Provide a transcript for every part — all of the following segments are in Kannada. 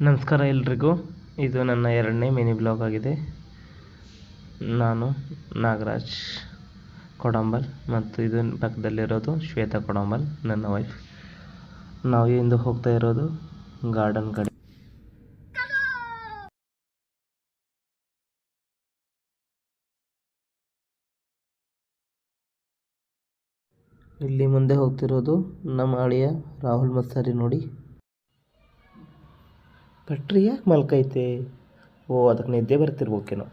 ನಮಸ್ಕಾರ ಎಲ್ರಿಗೂ. ಇದು ನನ್ನ 2ನೇ ಮಿನಿ ಬ್ಲಾಗ್ ಆಗಿದೆ. ನಾನು ನಾಗರಾಜ್ ಕೊಡಂಬಲ್ ಮತ್ತು ಇದು ಪಕ್ಕದಲ್ಲಿರೋದು ಶ್ವೇತಾ ಕೊಡಂಬಲ್, ನನ್ನ ವೈಫ್. ನಾವು ಇಂದು ಹೋಗ್ತಾ ಇರೋದು ಗಾರ್ಡನ್ ಕಡೆ. ಇಲ್ಲಿ ಮುಂದೆ ಹೋಗ್ತಿರೋದು ನಮ್ಮ ಅಳಿಯ ರಾಹುಲ್ ಮತ್ಸರಿ. ನೋಡಿ, ಪಟ್ರಿ ಯಾಕೆ ಮಲ್ಕೈತೆ? ಅದಕ್ಕೆ ನಿದ್ದೆ ಬರ್ತಿರ್ಬೇಕೇನೋ.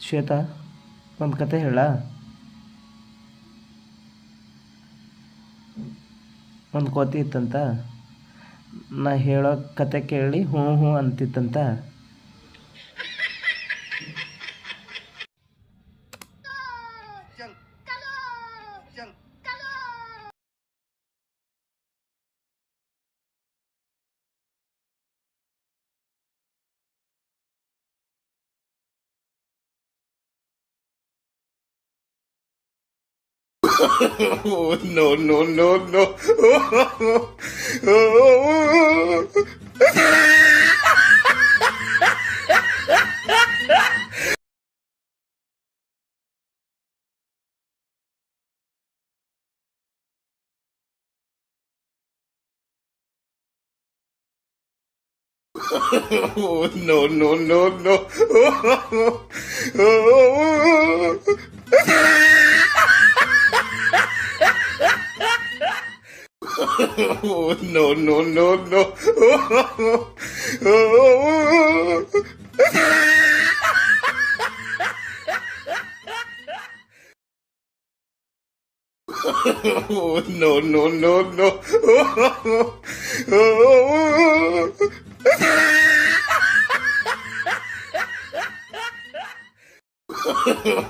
ಶ್ವೇತಾ, ಒಂದು ಕತೆ ಹೇಳ. ಒಂದು ಕೋತಿ ಇತ್ತಂತ, ನಾ ಹೇಳೋ ಕತೆ ಕೇಳಿ ಹ್ಞೂ ಹ್ಞೂ ಅಂತಿತ್ತಂತ. Oh, no, no, no, no. Oh, no, no, no, no. Oh, no, no, no, no. Oh, no, no, no, no.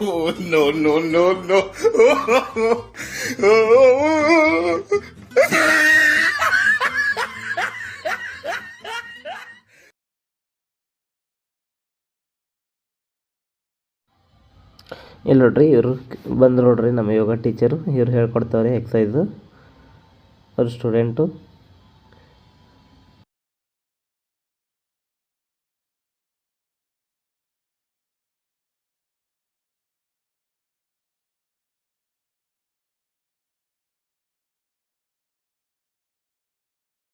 Oh, no, no, no, no. ಇಲ್ಲಿ ನೋಡ್ರಿ, ಇವರು ಬಂದು ನೋಡ್ರಿ ನಮ್ಮ ಯೋಗ ಟೀಚರು. ಇವ್ರು ಹೇಳ್ಕೊಡ್ತಾವ್ರೆ ಎಕ್ಸಸೈಸು. ಅವ್ರ ಸ್ಟೂಡೆಂಟು.